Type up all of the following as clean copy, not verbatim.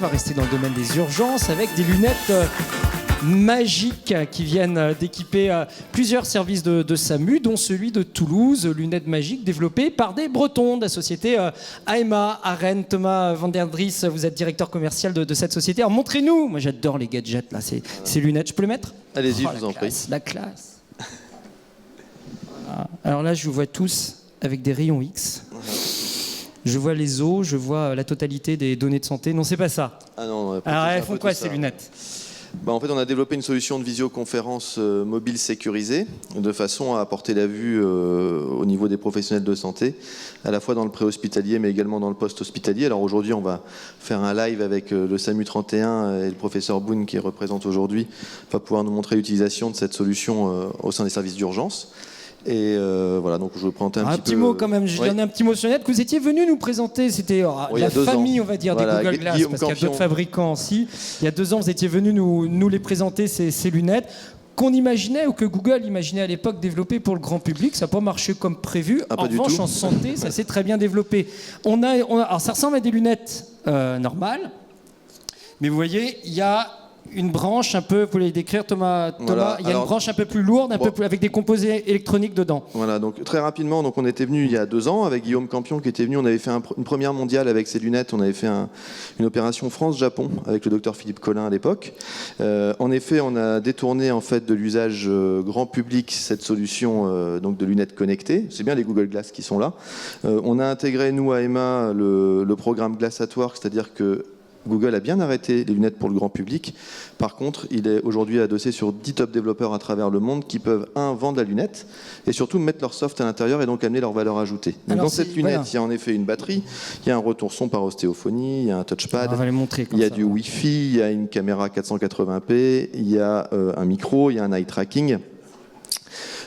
va rester dans le domaine des urgences avec des lunettes magiques qui viennent d'équiper plusieurs services de SAMU, dont celui de Toulouse, lunettes magiques développées par des Bretons de la société AEMA à Rennes. Thomas Van der Dries, vous êtes directeur commercial de cette société. Alors montrez-nous, moi j'adore les gadgets là, ces lunettes, je peux les mettre? Allez-y, je vous en prie. La classe. Voilà. Alors là, je vous vois tous avec des rayons X. Je vois les os, je vois la totalité des données de santé. Non, c'est pas ça. Ah non, alors elles font quoi ces lunettes? En fait, on a développé une solution de visioconférence mobile sécurisée de façon à apporter la vue au niveau des professionnels de santé, à la fois dans le préhospitalier mais également dans le post-hospitalier. Alors aujourd'hui, on va faire un live avec le SAMU 31 et le professeur Boone qui représente aujourd'hui va pouvoir nous montrer l'utilisation de cette solution au sein des services d'urgence. Et voilà, donc je vais vous présenter un petit mot quand même, je donnais un petit mot sur net que vous étiez venu nous présenter, c'était la famille on va dire des Google Glass, parce qu'il y a d'autres fabricants aussi. Il y a 2 ans vous étiez venu nous les présenter ces lunettes qu'on imaginait ou que Google imaginait à l'époque développer pour le grand public. Ça n'a pas marché comme prévu. En revanche en santé ça s'est très bien développé. Alors ça ressemble à des lunettes normales, mais vous voyez il y a une branche un peu, vous voulez décrire Thomas, voilà, il y a une branche un peu plus lourde, un peu plus, avec des composés électroniques dedans. Voilà, donc très rapidement, donc on était venu il y a 2 ans avec Guillaume Campion qui était venu, on avait fait une première mondiale avec ces lunettes, on avait fait une opération France-Japon avec le docteur Philippe Collin à l'époque. En effet, on a détourné en fait de l'usage grand public cette solution donc de lunettes connectées, c'est bien les Google Glass qui sont là. On a intégré nous à EMA le programme Glass at Work, c'est-à-dire que Google a bien arrêté les lunettes pour le grand public. Par contre, il est aujourd'hui adossé sur 10 top développeurs à travers le monde qui peuvent, vendre la lunette et surtout mettre leur soft à l'intérieur et donc amener leur valeur ajoutée. Donc dans cette lunette, il y a en effet une batterie, il y a un retour son par ostéophonie, il y a un touchpad, il y a du Wi-Fi, il y a une caméra 480p, il y a un micro, il y a un eye tracking.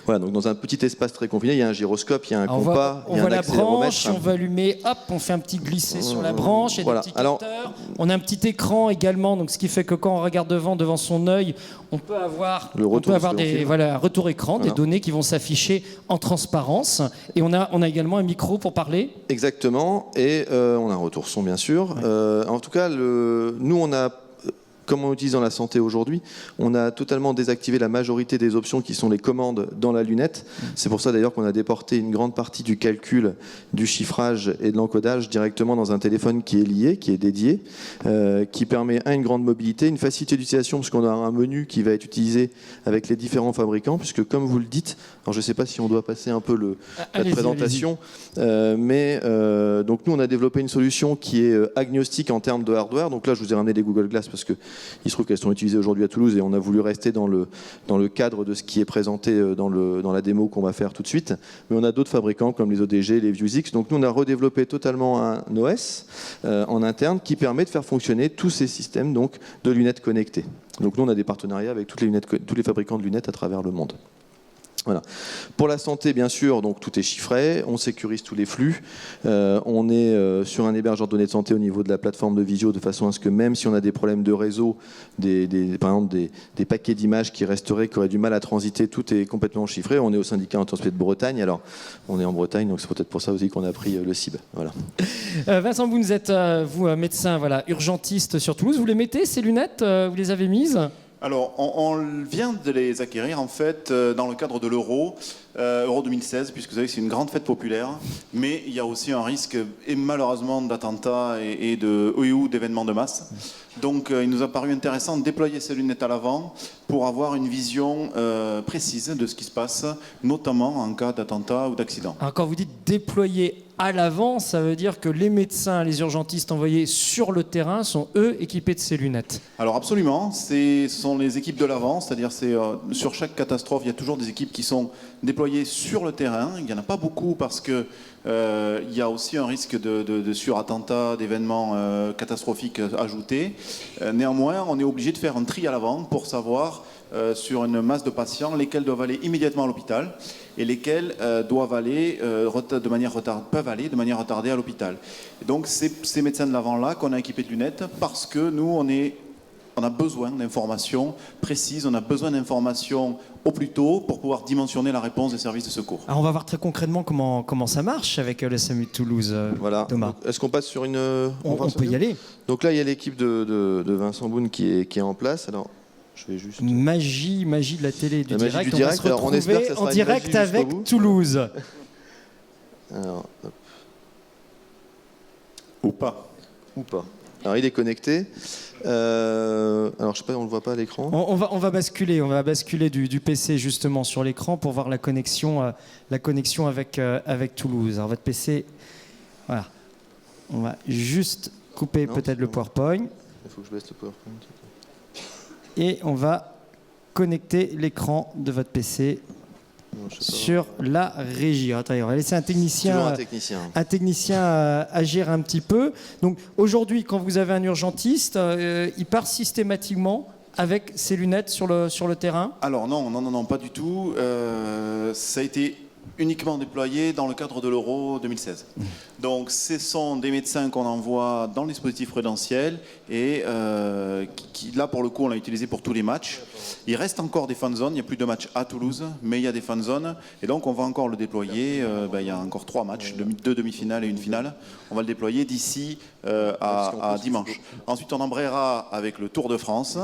Voilà, donc dans un petit espace très confiné, il y a un gyroscope, il y a un compas, il y a un accéléromètre. On voit la branche, on va allumer, hop, on fait un petit glissé sur la branche, il y a des petits capteurs. On a un petit écran également, donc ce qui fait que quand on regarde devant son œil, on peut avoir un retour écran, des données qui vont s'afficher en transparence. Et on a également un micro pour parler. Exactement, et on a un retour son bien sûr. Ouais. En tout cas, nous on a... Comme on utilise dans la santé aujourd'hui, on a totalement désactivé la majorité des options qui sont les commandes dans la lunette. C'est pour ça d'ailleurs qu'on a déporté une grande partie du calcul, du chiffrage et de l'encodage directement dans un téléphone qui est lié, qui est dédié, qui permet une grande mobilité, une facilité d'utilisation parce qu'on a un menu qui va être utilisé avec les différents fabricants, puisque comme vous le dites, alors je ne sais pas si on doit passer un peu la présentation, mais donc nous on a développé une solution qui est agnostique en termes de hardware. Donc là je vous ai ramené des Google Glass parce que il se trouve qu'elles sont utilisées aujourd'hui à Toulouse et on a voulu rester dans le cadre de ce qui est présenté dans la démo qu'on va faire tout de suite. Mais on a d'autres fabricants comme les ODG, les ViewX. Donc nous, on a redéveloppé totalement un OS en interne qui permet de faire fonctionner tous ces systèmes donc, de lunettes connectées. Donc nous, on a des partenariats avec tous les fabricants de lunettes à travers le monde. Voilà. Pour la santé, bien sûr, donc tout est chiffré, on sécurise tous les flux, on est sur un hébergeur de données de santé au niveau de la plateforme de visio de façon à ce que même si on a des problèmes de réseau, par exemple des paquets d'images qui resteraient, qui auraient du mal à transiter, tout est complètement chiffré. On est au syndicat interhospitalier de Bretagne, alors on est en Bretagne, donc c'est peut-être pour ça aussi qu'on a pris le CIB. Voilà. Vincent, vous êtes médecin, urgentiste sur Toulouse, vous les mettez ces lunettes, vous les avez mises ? Alors, on vient de les acquérir en fait dans le cadre de l'Euro 2016, puisque vous savez que c'est une grande fête populaire, mais il y a aussi un risque, et malheureusement, d'attentats ou d'événements de masse. Donc, il nous a paru intéressant de déployer ces lunettes à l'avant pour avoir une vision précise de ce qui se passe, notamment en cas d'attentat ou d'accident. Alors, quand vous dites déployer à l'avant, ça veut dire que les médecins, les urgentistes envoyés sur le terrain sont eux équipés de ces lunettes. Alors absolument, ce sont les équipes de l'avant, c'est-à-dire sur chaque catastrophe, il y a toujours des équipes qui sont déployées sur le terrain. Il n'y en a pas beaucoup parce que il y a aussi un risque de surattentat, d'événements catastrophiques ajoutés. Néanmoins, on est obligé de faire un tri à l'avant pour savoir sur une masse de patients lesquels doivent aller immédiatement à l'hôpital et lesquels peuvent aller de manière retardée à l'hôpital. Et donc ces médecins de l'avant-là qu'on a équipés de lunettes parce que nous, on est on a besoin d'informations précises, on a besoin d'informations au plus tôt pour pouvoir dimensionner la réponse des services de secours. Alors on va voir très concrètement comment ça marche avec le SAMU de Toulouse, Thomas. Est-ce qu'on passe sur une... on peut y aller. Donc là, il y a l'équipe de Vincent Boone qui est en place. Alors, je vais juste... Magie de la télé, du direct. On va se retrouver en direct avec Toulouse. Alors, hop. Ou pas. Alors, il est connecté. Alors, je sais pas, on le voit pas à l'écran. On va basculer du PC justement sur l'écran pour voir la connexion avec Toulouse. Alors, votre PC, voilà. On va juste couper peut-être le PowerPoint. Il faut que je baisse le PowerPoint. Et on va connecter l'écran de votre PC sur la régie. Attendez, on va laisser un technicien agir un petit peu. Donc aujourd'hui, quand vous avez un urgentiste, il part systématiquement avec ses lunettes sur le terrain? Alors non, pas du tout. Ça a été uniquement déployé dans le cadre de l'Euro 2016. Donc ce sont des médecins qu'on envoie dans le dispositif prudentiel et qui, là pour le coup on l'a utilisé pour tous les matchs. Il reste encore des fan zones, il n'y a plus de matchs à Toulouse, mais il y a des fan zones et donc on va encore le déployer. Il y a encore 3 matchs, 2 demi-finales et une finale. On va le déployer d'ici à dimanche. Ensuite on embrayera avec le Tour de France,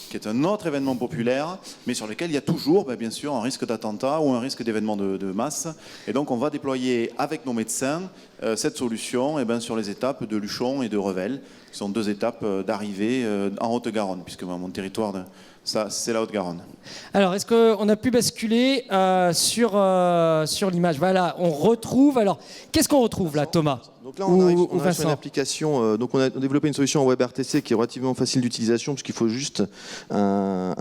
qui est un autre événement populaire, mais sur lequel il y a toujours bien sûr un risque d'attentat ou un risque d'événement de masse. Et donc on va déployer avec nos médecins cette solution sur les étapes de Luchon et de Revel, qui sont 2 étapes d'arrivée en Haute-Garonne, puisque mon territoire, c'est la Haute-Garonne. Alors, est-ce qu'on a pu basculer sur l'image? Voilà, on retrouve. Alors, qu'est-ce qu'on retrouve là, Thomas? Donc là, on arrive sur une application. Donc on a développé une solution en WebRTC qui est relativement facile d'utilisation, puisqu'il faut juste un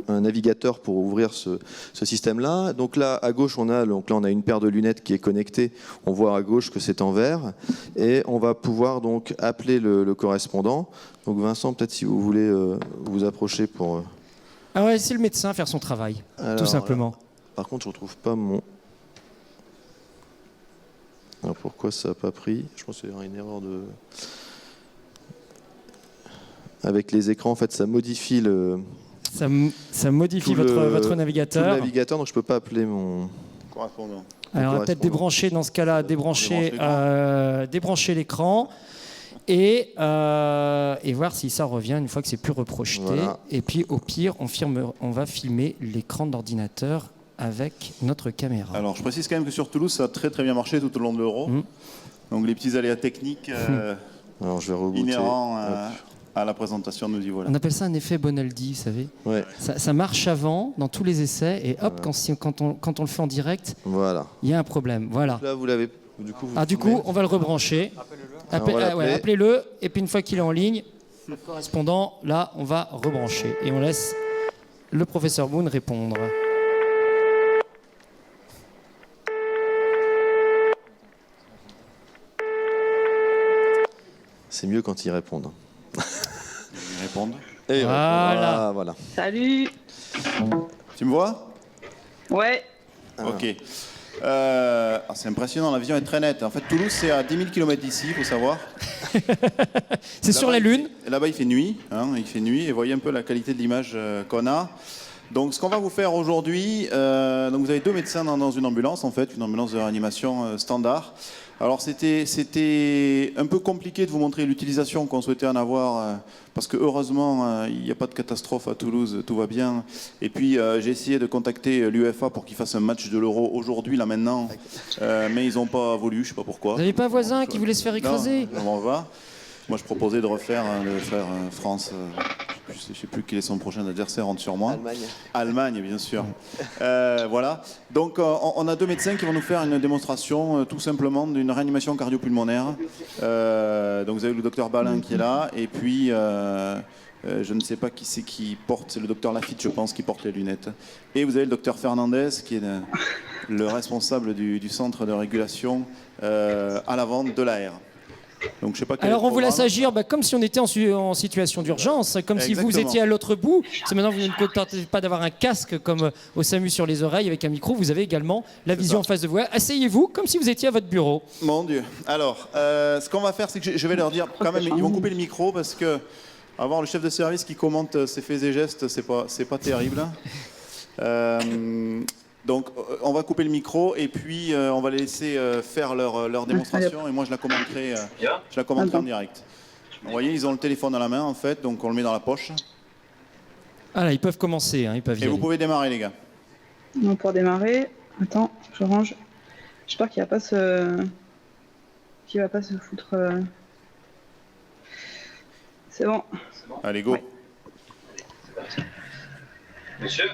navigateur pour ouvrir ce système-là. Donc là, à gauche, on a une paire de lunettes qui est connectée. On voit à gauche que c'est en vert, et on va pouvoir donc appeler le correspondant. Donc Vincent, peut-être si vous voulez vous approcher pour... Ah ouais, c'est le médecin faire son travail, tout simplement. Par contre, je ne retrouve pas mon... Alors pourquoi ça n'a pas pris? Je pense qu'il y a une erreur de... Avec les écrans, en fait, ça modifie le... Ça modifie votre navigateur. Tout le navigateur, donc je ne peux pas appeler mon... correspondant. Alors on va peut-être débrancher, dans ce cas-là, débrancher l'écran et voir si ça revient une fois que c'est plus reprojeté. Voilà. Et puis au pire, on va filmer l'écran d'ordinateur avec notre caméra. Alors je précise quand même que sur Toulouse, ça a très très bien marché tout au long de l'Euro. Donc les petits aléas techniques alors, je vais inhérents à la présentation nous y voilà. On appelle ça un effet Bonaldi, vous savez. Ouais. Ça marche avant, dans tous les essais, et hop, quand on le fait en direct, il y a un problème. Voilà. Donc là, vous l'avez... Du coup, on va le rebrancher. Appelez-le, et puis une fois qu'il est en ligne, le correspondant, là, on va rebrancher. Et on laisse le professeur Boone répondre. C'est mieux quand ils répondent. Ils répondent. Et voilà. Salut. Tu me vois? Ouais. Ok. C'est impressionnant, la vision est très nette. En fait, Toulouse, c'est à 10 000 km d'ici, il faut savoir. C'est sur la Lune. Là-bas, il fait nuit. Il fait nuit. Et voyez un peu la qualité de l'image qu'on a. Donc, ce qu'on va vous faire aujourd'hui, donc vous avez 2 médecins dans une ambulance, en fait, une ambulance de réanimation standard. Alors, c'était un peu compliqué de vous montrer l'utilisation qu'on souhaitait en avoir, parce que heureusement, il n'y a pas de catastrophe à Toulouse, tout va bien. Et puis, j'ai essayé de contacter l'UEFA pour qu'ils fassent un match de l'Euro aujourd'hui, là maintenant, mais ils n'ont pas voulu, je ne sais pas pourquoi. Vous n'avez pas un voisin qui voulait se faire écraser? Non, on va. Moi, je proposais de refaire France. Je ne sais plus quel est son prochain adversaire, rentre sur moi. Allemagne, bien sûr. Voilà. Donc, on a 2 médecins qui vont nous faire une démonstration, tout simplement, d'une réanimation cardio-pulmonaire. Donc, vous avez le docteur Balin qui est là, et puis, je ne sais pas qui c'est qui porte, c'est le docteur Lafitte, je pense, qui porte les lunettes. Et vous avez le docteur Fernandez, qui est le responsable du centre de régulation à la vente de l'AR. Donc, je sais pas alors on vous laisse agir comme si on était en situation d'urgence, comme si vous étiez à l'autre bout. C'est maintenant vous ne contentez pas d'avoir un casque comme au SAMU sur les oreilles avec un micro, vous avez également la vision en face de vous. Asseyez-vous comme si vous étiez à votre bureau. Mon Dieu. Alors, ce qu'on va faire, c'est que je vais leur dire quand même, ils vont couper le micro parce que Avoir le chef de service qui commente ses faits et gestes, c'est pas terrible. Donc on va couper le micro et puis on va les laisser faire leur démonstration et moi je la commenterai en direct. Vous voyez, ils ont le téléphone à la main en fait, donc on le met dans la poche. Ah là, ils peuvent commencer, hein, ils peuvent y aller. Vous pouvez démarrer les gars. Non, pour démarrer, attends, je range. J'espère qu'il va pas se foutre. C'est bon. Allez, go. Ouais. Monsieur,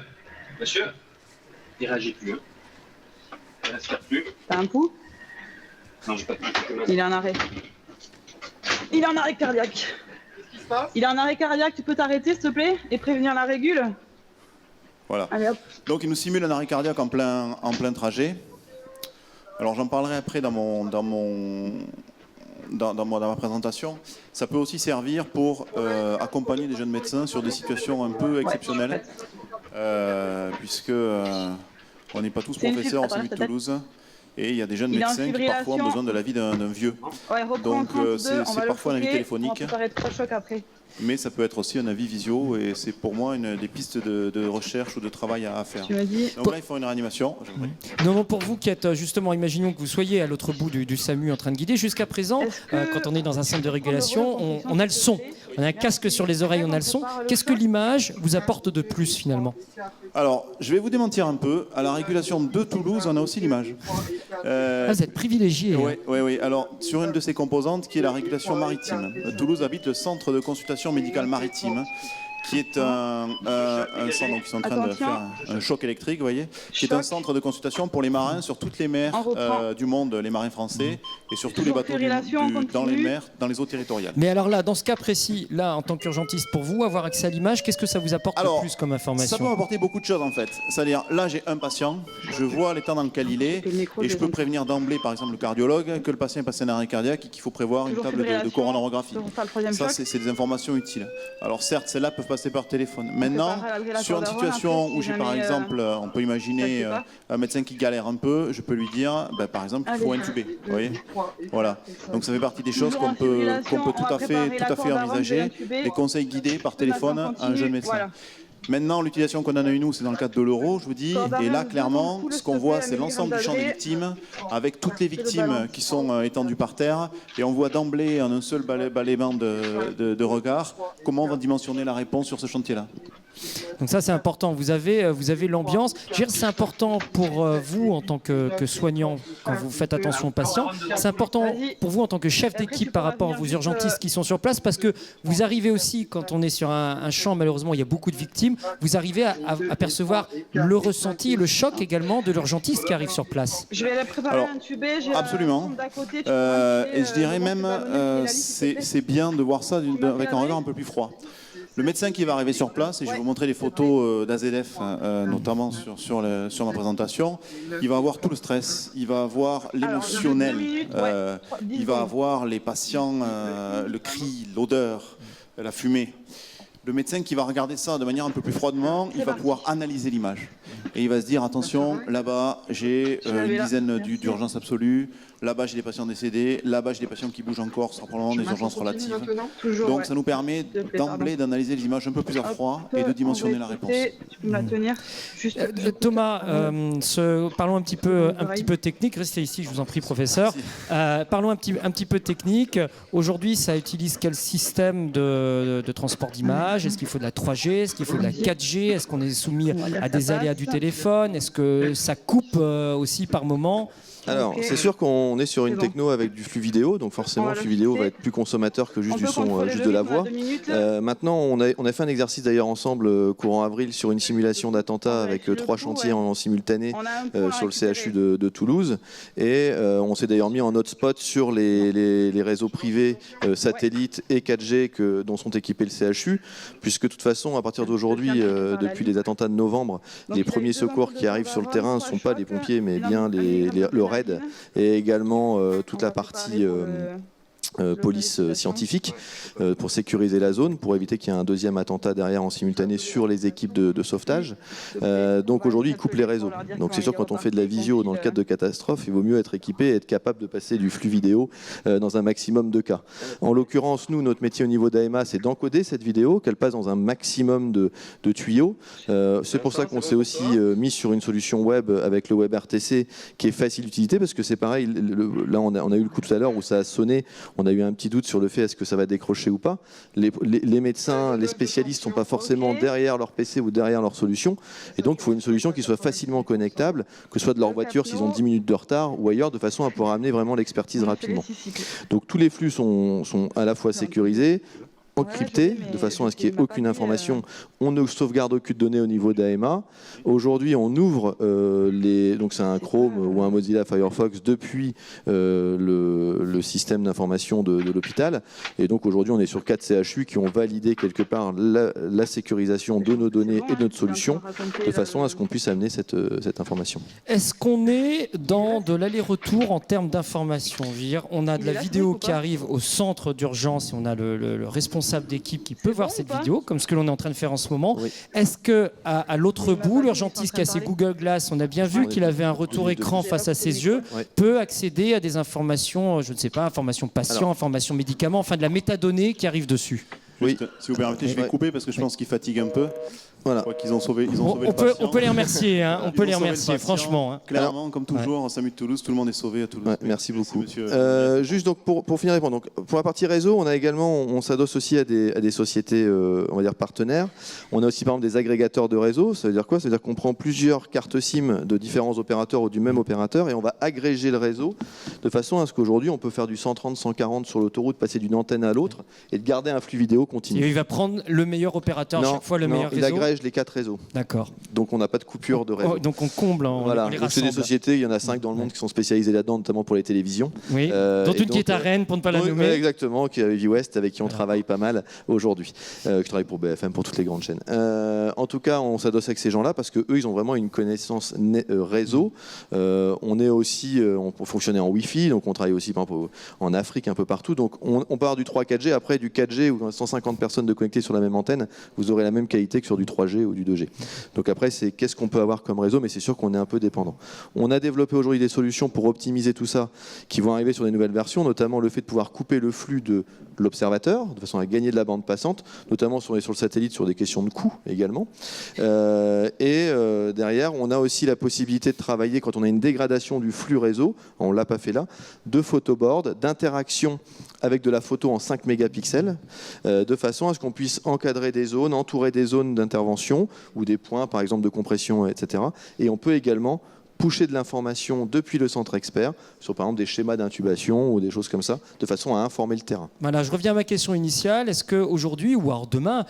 il réagit plus. Il respire plus. T'as un pouls? Non, j'ai pas de pouls. Il est en arrêt. Il est en arrêt cardiaque. Qu'est-ce qui se passe? Il est en arrêt cardiaque, tu peux t'arrêter s'il te plaît et prévenir la régule? Voilà. Allez, hop. Donc il nous simule un arrêt cardiaque en plein trajet. Alors j'en parlerai après dans ma présentation. Ça peut aussi servir pour accompagner des jeunes médecins sur des situations un peu exceptionnelles, puisque on n'est pas tous professeurs au CMU de Toulouse. Et il y a des jeunes médecins qui parfois ont besoin de l'avis d'un vieux. Donc c'est parfois un avis téléphonique. Mais ça peut être aussi un avis visio et c'est pour moi une des pistes de recherche ou de travail à faire. Donc là, il faut une réanimation. Non, pour vous qui êtes justement, imaginons que vous soyez à l'autre bout du SAMU en train de guider, jusqu'à présent, quand on est dans un centre de régulation, on a le son. On a un casque sur les oreilles, on a le son. Qu'est-ce que l'image vous apporte de plus finalement? Alors, je vais vous démentir un peu. À la régulation de Toulouse, on a aussi l'image. Vous êtes privilégié. Oui. Alors, sur une de ces composantes qui est la régulation maritime. Toulouse habite le centre de consultation médicale maritime, qui est un centre, donc ils sont en train de faire un choc électrique, vous voyez, qui est un centre de consultation pour les marins sur toutes les mers du monde, les marins français, et sur tous les bateaux dans les mers, dans les eaux territoriales. Mais alors là, dans ce cas précis, là, en tant qu'urgentiste, pour vous, avoir accès à l'image, qu'est-ce que ça vous apporte de plus comme information? Ça peut m'apporter beaucoup de choses en fait. C'est-à-dire, là j'ai un patient, je vois l'état dans lequel il est, et je peux prévenir d'emblée, par exemple le cardiologue, que le patient est passé un arrêt cardiaque et qu'il faut prévoir une table de coronarographie. Ça, c'est des informations utiles. Alors certes, celles-là peuvent passer par téléphone. Maintenant, sur une situation où j'ai par exemple, on peut imaginer un médecin qui galère un peu, je peux lui dire, par exemple, qu'il faut intuber. Vous voyez, voilà. Donc ça fait partie des choses qu'on peut tout à fait envisager. Les conseils guidés par téléphone à un jeune médecin. Maintenant, l'utilisation qu'on en a eu nous, c'est dans le cadre de l'euro, je vous dis. Et là, clairement, ce qu'on voit, c'est l'ensemble du champ des victimes, avec toutes les victimes qui sont étendues par terre. Et on voit d'emblée, en un seul balayement de regard, comment on va dimensionner la réponse sur ce chantier-là. Donc ça, c'est important. Vous avez l'ambiance. C'est important pour vous en tant que soignant quand vous faites attention aux patients. C'est important pour vous en tant que chef d'équipe par rapport à vos urgentistes qui sont sur place parce que vous arrivez aussi, quand on est sur un champ, malheureusement, il y a beaucoup de victimes, vous arrivez à percevoir le ressenti et le choc également de l'urgentiste qui arrive sur place. Je vais la préparer intubée. Absolument. Et je dirais même, c'est bien de voir ça avec un regard un peu plus froid. Le médecin qui va arriver sur place, et je vais vous montrer les photos d'AZF, notamment sur ma présentation, il va avoir tout le stress, il va avoir l'émotionnel, il va avoir les patients, le cri, l'odeur, la fumée. Le médecin qui va regarder ça de manière un peu plus froidement, il va pouvoir analyser l'image. Et il va se dire, attention, là-bas, j'ai une dizaine d'urgences absolues, là-bas, j'ai des patients décédés, là-bas, j'ai des patients qui bougent encore, ce sera probablement des urgences relatives. Donc, ça nous permet d'emblée d'analyser les images un peu plus à froid et de dimensionner la réponse. Tu peux me la tenir juste... Thomas, parlons un petit peu technique. Restez ici, je vous en prie, professeur. Parlons un petit peu technique. Aujourd'hui, ça utilise quel système de transport d'images? Est-ce qu'il faut de la 3G? Est-ce qu'il faut de la 4G? Est-ce qu'on est soumis à des aléas du téléphone? Est-ce que ça coupe aussi par moment? Alors, c'est sûr qu'on est sur une techno avec du flux vidéo, donc forcément le flux vidéo va être plus consommateur que juste du son, juste de la voix. Maintenant, on a fait un exercice d'ailleurs ensemble courant avril sur une simulation d'attentat avec 3 chantiers en simultané sur le CHU de Toulouse. Et on s'est d'ailleurs mis en hotspot sur les réseaux privés satellites et 4G dont sont équipés le CHU, puisque de toute façon, à partir d'aujourd'hui, depuis les attentats de novembre, les premiers secours qui arrivent sur le terrain ne sont pas les pompiers, mais bien le RAID et également toute la partie police scientifique pour sécuriser la zone, pour éviter qu'il y ait un deuxième attentat derrière en simultané sur les équipes de sauvetage. Donc aujourd'hui, ils coupent les réseaux. Donc c'est sûr, quand on fait de la visio dans le cadre de catastrophes, il vaut mieux être équipé et être capable de passer du flux vidéo dans un maximum de cas. En l'occurrence, nous, notre métier au niveau d'AEMA, c'est d'encoder cette vidéo, qu'elle passe dans un maximum de tuyaux. C'est pour ça qu'on s'est aussi mis sur une solution web avec le WebRTC qui est facile d'utilité, parce que c'est pareil, là on a eu le coup tout à l'heure où ça a sonné. On a eu un petit doute sur le fait est-ce que ça va décrocher ou pas. Les médecins, les spécialistes ne sont pas forcément derrière leur PC ou derrière leur solution. Et donc, il faut une solution qui soit facilement connectable, que ce soit de leur voiture s'ils ont 10 minutes de retard ou ailleurs, de façon à pouvoir amener vraiment l'expertise rapidement. Donc, tous les flux sont à la fois sécurisés, encrypté, de façon à ce qu'il n'y ait aucune information. On ne sauvegarde aucune donnée au niveau d'AEMA. Aujourd'hui, on ouvre donc c'est un Chrome ou un Mozilla Firefox depuis le système d'information de l'hôpital. Et donc aujourd'hui, on est sur 4 CHU qui ont validé quelque part la sécurisation de nos données et de notre solution, de façon à ce qu'on puisse amener cette information. Est-ce qu'on est dans de l'aller-retour en termes d'information? On a de la vidéo qui arrive au centre d'urgence et on a le responsable d'équipe qui peut voir cette vidéo, comme ce que l'on est en train de faire en ce moment. Oui. Est-ce qu'à l'autre bout, l'urgentiste qui a ses Google Glass, on a bien vu qu'il avait un retour écran face à ses yeux, peut accéder à des informations, je ne sais pas, informations patients, informations médicaments, enfin de la métadonnée qui arrive dessus? Oui. Si vous permettez, je vais couper parce que je pense qu'ils fatiguent un peu. Voilà. Je crois qu'ils ont sauvé le patient. On peut les remercier, hein. On peut les remercier, franchement. Hein. Clairement, comme toujours, en SAMU de Toulouse, tout le monde est sauvé à Toulouse. Ouais, merci beaucoup. Juste donc pour finir répondre, donc pour la partie réseau, on s'adosse aussi à des sociétés, on va dire partenaires. On a aussi par exemple des agrégateurs de réseau. Ça veut dire quoi? Ça veut dire qu'on prend plusieurs cartes SIM de différents opérateurs ou du même opérateur et on va agréger le réseau de façon à ce qu'aujourd'hui on peut faire du 130, 140 sur l'autoroute, passer d'une antenne à l'autre et de garder un flux vidéo continu. Et il va prendre le meilleur opérateur chaque fois, le meilleur réseau. Les 4 réseaux. D'accord. Donc on n'a pas de coupure de réseau. Donc on comble, voilà. C'est des sociétés, il y en a 5 dans le monde qui sont spécialisées là-dedans, notamment pour les télévisions. Oui. Dont une qui est à Rennes, pour ne pas la nommer. Exactement, qui est à West, avec qui on travaille pas mal aujourd'hui. Je travaille pour BFM, pour toutes les grandes chaînes. En tout cas, on s'adosse avec ces gens-là parce que eux, ils ont vraiment une connaissance réseau. On est aussi, on fonctionnait en Wi-Fi, donc on travaille aussi par exemple, en Afrique, un peu partout. Donc on part du 3-4G, après du 4G où 150 personnes de connectées sur la même antenne, vous aurez la même qualité que sur du 3G ou du 2G. Donc après, c'est qu'est-ce qu'on peut avoir comme réseau, mais c'est sûr qu'on est un peu dépendant. On a développé aujourd'hui des solutions pour optimiser tout ça, qui vont arriver sur des nouvelles versions, notamment le fait de pouvoir couper le flux de l'observateur, de façon à gagner de la bande passante, notamment sur le satellite, sur des questions de coût également. Derrière, on a aussi la possibilité de travailler, quand on a une dégradation du flux réseau, on ne l'a pas fait là, de photoboard, d'interaction avec de la photo en 5 mégapixels, de façon à ce qu'on puisse encadrer des zones, entourer des zones d'intervention, ou des points par exemple de compression, etc. Et on peut également pusher de l'information depuis le centre expert sur par exemple des schémas d'intubation ou des choses comme ça, de façon à informer le terrain. Voilà, je reviens à ma question initiale. Est-ce qu'aujourd'hui ou alors demain,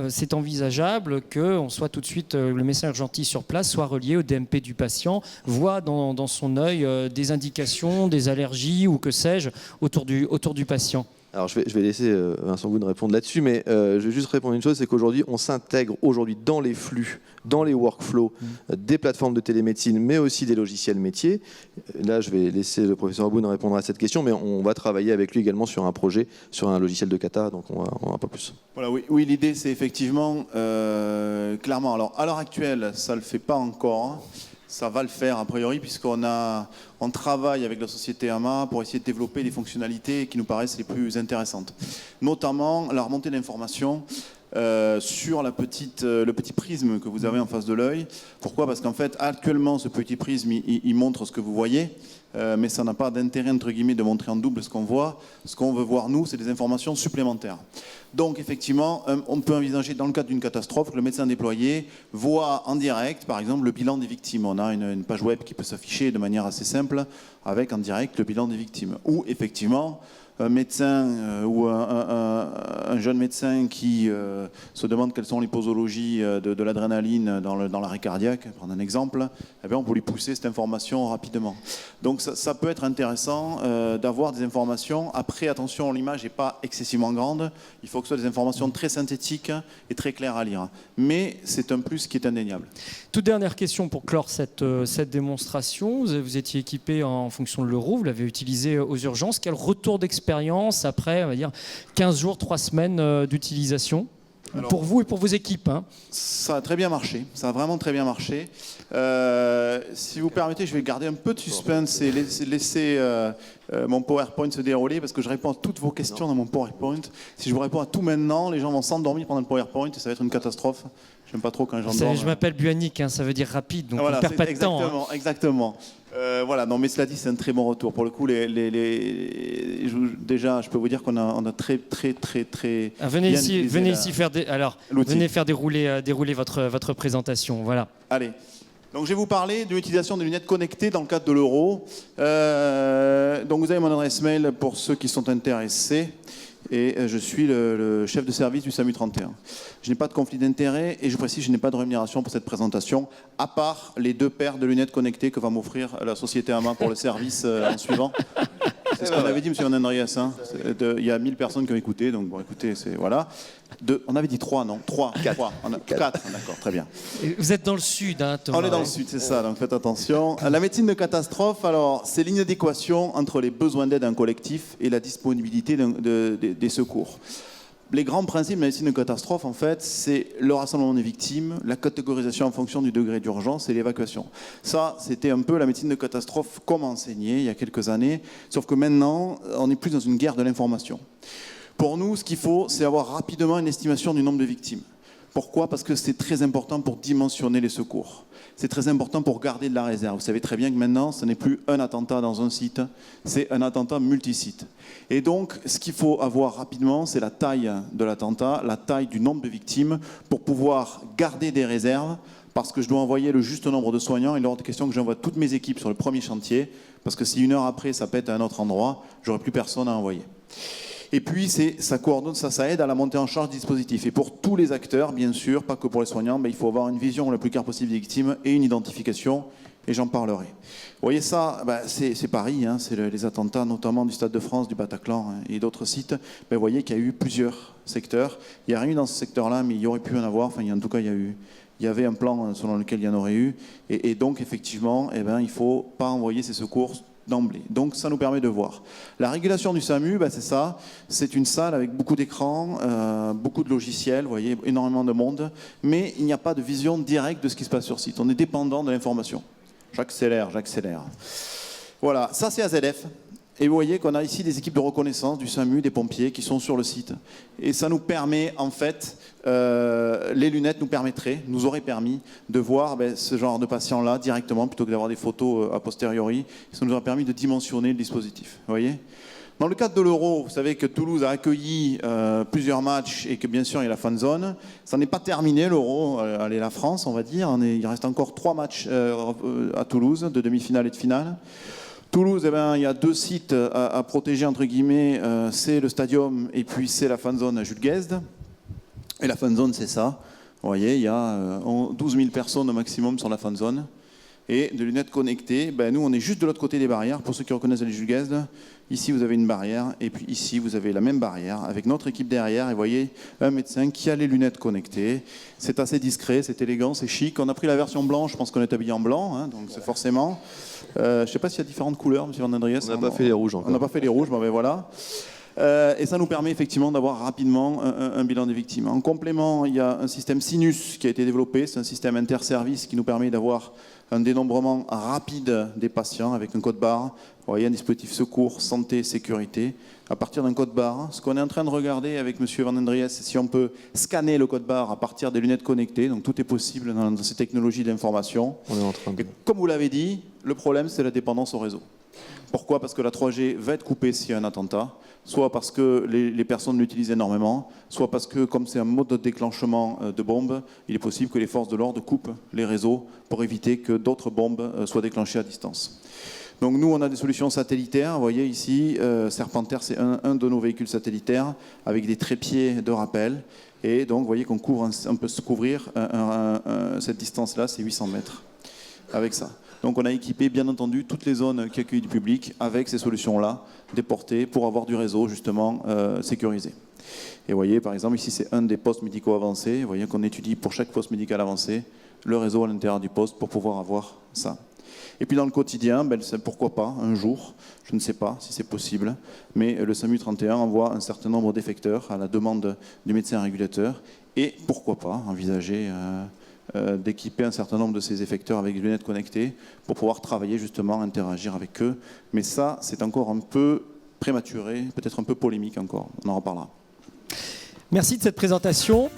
c'est envisageable qu'on soit tout de suite, le médecin urgentiste sur place soit relié au DMP du patient, voit dans son œil des indications, des allergies ou que sais-je autour du patient? Alors je vais laisser Vincent Goun répondre là-dessus, mais je vais juste répondre une chose, c'est qu'aujourd'hui on s'intègre dans les flux, dans les workflows des plateformes de télémédecine, mais aussi des logiciels métiers. Là je vais laisser le professeur Goun répondre à cette question, mais on va travailler avec lui également sur un projet, sur un logiciel de kata, donc on va pas plus. Voilà, oui, l'idée c'est effectivement, clairement, alors à l'heure actuelle ça ne le fait pas encore, hein. Ça va le faire a priori puisqu'on travaille avec la société AMA pour essayer de développer des fonctionnalités qui nous paraissent les plus intéressantes. Notamment la remontée d'informations sur le petit prisme que vous avez en face de l'œil. Pourquoi? Parce qu'en fait, actuellement, ce petit prisme, il montre ce que vous voyez, mais ça n'a pas d'intérêt, entre guillemets, de montrer en double ce qu'on voit. Ce qu'on veut voir, nous, c'est des informations supplémentaires. Donc, effectivement, on peut envisager, dans le cadre d'une catastrophe, que le médecin déployé voit en direct, par exemple, le bilan des victimes. On a une page web qui peut s'afficher de manière assez simple, avec en direct le bilan des victimes. Ou, effectivement, un médecin ou un jeune médecin qui se demande quelles sont les posologies de l'adrénaline dans l'arrêt cardiaque, prendre un exemple, eh bien on peut lui pousser cette information rapidement. Donc ça peut être intéressant d'avoir des informations. Après, attention, l'image n'est pas excessivement grande. Il faut que ce soit des informations très synthétiques et très claires à lire. Mais c'est un plus qui est indéniable. Toute dernière question pour clore cette démonstration. Vous étiez équipé en fonction de l'euro, vous l'avez utilisé aux urgences. Quel retour d'expérience après, on va dire, 15 jours, 3 semaines d'utilisation ? Alors, pour vous et pour vos équipes, hein. Ça a très bien marché, ça a vraiment très bien marché. Si vous permettez, je vais garder un peu de suspense et laisser mon PowerPoint se dérouler parce que je réponds à toutes vos questions dans mon PowerPoint. Si je vous réponds à tout maintenant, les gens vont s'endormir pendant le PowerPoint et ça va être une catastrophe. J'aime pas trop quand les gens dorment. Je m'appelle Buanic, hein, ça veut dire rapide, donc voilà, on ne perd pas de temps. Hein. Exactement. Voilà, non, mais cela dit, c'est un très bon retour. Pour le coup, déjà, je peux vous dire qu'on a très venez ici faire venez faire dérouler votre présentation. Voilà. Allez. Donc, je vais vous parler de l'utilisation des lunettes connectées dans le cadre de l'euro. Donc, vous avez mon adresse mail pour ceux qui sont intéressés. Et je suis le chef de service du SAMU 31. Je n'ai pas de conflit d'intérêt et je précise, je n'ai pas de rémunération pour cette présentation, à part les 2 paires de lunettes connectées que va m'offrir la société à main pour le service en suivant. C'est ce qu'on avait dit, M. Van Andreas. Hein. Il y a 1000 personnes qui ont écouté, donc bon, écoutez, voilà. On avait dit 3, non 3, 4. 4, d'accord, très bien. Et vous êtes dans le sud, hein, Thomas. On est dans le sud, c'est ça, donc faites attention. La médecine de catastrophe, alors, c'est l'inadéquation entre les besoins d'aide d'un collectif et la disponibilité des secours. Les grands principes de la médecine de catastrophe, en fait, c'est le rassemblement des victimes, la catégorisation en fonction du degré d'urgence et l'évacuation. Ça, c'était un peu la médecine de catastrophe comme enseignée il y a quelques années, sauf que maintenant, on n'est plus dans une guerre de l'information. Pour nous, ce qu'il faut, c'est avoir rapidement une estimation du nombre de victimes. Pourquoi ? Parce que c'est très important pour dimensionner les secours. C'est très important pour garder de la réserve. Vous savez très bien que maintenant, ce n'est plus un attentat dans un site, c'est un attentat multisite. Et donc, ce qu'il faut avoir rapidement, c'est la taille de l'attentat, la taille du nombre de victimes, pour pouvoir garder des réserves, parce que je dois envoyer le juste nombre de soignants. Il est hors de question que j'envoie toutes mes équipes sur le premier chantier, parce que si 1 heure après, ça pète à un autre endroit, j'aurai plus personne à envoyer. Et puis, ça coordonne, ça aide à la montée en charge du dispositif. Et pour tous les acteurs, bien sûr, pas que pour les soignants, il faut avoir une vision le plus claire possible des victimes et une identification, et j'en parlerai. Vous voyez ça, c'est Paris, hein, c'est les attentats, notamment du Stade de France, du Bataclan hein, et d'autres sites. Vous voyez qu'il y a eu plusieurs secteurs. Il n'y a rien eu dans ce secteur-là, mais il y aurait pu en avoir. Enfin, en tout cas, il y avait un plan selon lequel il y en aurait eu. Et donc, effectivement, il ne faut pas envoyer ces secours d'emblée. Donc ça nous permet de voir. La régulation du SAMU, c'est ça. C'est une salle avec beaucoup d'écrans, beaucoup de logiciels, vous voyez, énormément de monde, mais il n'y a pas de vision directe de ce qui se passe sur site. On est dépendant de l'information. J'accélère. Voilà, ça c'est AZF. Et vous voyez qu'on a ici des équipes de reconnaissance du SAMU, des pompiers qui sont sur le site. Et ça nous permet, en fait, les lunettes nous auraient permis de voir ce genre de patient-là directement, plutôt que d'avoir des photos a posteriori. Ça nous aurait permis de dimensionner le dispositif. Vous voyez ? Dans le cadre de l'Euro, vous savez que Toulouse a accueilli plusieurs matchs et que bien sûr il y a la fan zone. Ça n'est pas terminé l'Euro, allez la France on va dire. Il reste encore 3 matchs à Toulouse, de demi-finale et de finale. Toulouse, il y a 2 sites à protéger, entre guillemets, c'est le stadium et puis c'est la fan zone à Jules Guesde. Et la fan zone, c'est ça. Vous voyez, il y a 12 000 personnes au maximum sur la fan zone. Et de lunettes connectées, nous, on est juste de l'autre côté des barrières. Pour ceux qui reconnaissent les Jules Guesde, ici, vous avez une barrière. Et puis ici, vous avez la même barrière avec notre équipe derrière. Et vous voyez, un médecin qui a les lunettes connectées. C'est assez discret, c'est élégant, c'est chic. On a pris la version blanche, je pense qu'on est habillé en blanc. Hein, donc c'est forcément... je ne sais pas s'il y a différentes couleurs, M. Van Andreas. On n'a pas fait les rouges encore. On n'a pas fait les rouges, voilà. Et ça nous permet effectivement d'avoir rapidement un bilan des victimes. En complément, il y a un système Sinus qui a été développé. C'est un système interservice qui nous permet d'avoir un dénombrement rapide des patients avec un code barre. Vous voyez, un dispositif secours, santé, sécurité. À partir d'un code barre, ce qu'on est en train de regarder avec M. Van Andreas, c'est si on peut scanner le code barre à partir des lunettes connectées. Donc tout est possible dans ces technologies d'information. On est en train de... Et comme vous l'avez dit, le problème c'est la dépendance au réseau. Pourquoi ? Parce que la 3G va être coupée s'il y a un attentat, soit parce que les personnes l'utilisent énormément, soit parce que, comme c'est un mode de déclenchement de bombes, il est possible que les forces de l'ordre coupent les réseaux pour éviter que d'autres bombes soient déclenchées à distance. Donc nous, on a des solutions satellitaires. Vous voyez ici, Serpentaire, c'est un de nos véhicules satellitaires avec des trépieds de rappel. Et donc, vous voyez qu'on couvre on peut se couvrir cette distance-là, c'est 800 mètres avec ça. Donc on a équipé bien entendu toutes les zones qui accueillent du public avec ces solutions-là déportées pour avoir du réseau justement sécurisé. Et vous voyez par exemple ici c'est un des postes médicaux avancés, vous voyez qu'on étudie pour chaque poste médical avancé le réseau à l'intérieur du poste pour pouvoir avoir ça. Et puis dans le quotidien, pourquoi pas, un jour, je ne sais pas si c'est possible, mais le SAMU 31 envoie un certain nombre d'effecteurs à la demande du médecin régulateur, et pourquoi pas envisager d'équiper un certain nombre de ces effecteurs avec des lunettes connectées pour pouvoir travailler justement, interagir avec eux. Mais ça, c'est encore un peu prématuré, peut-être un peu polémique encore, on en reparlera. Merci de cette présentation.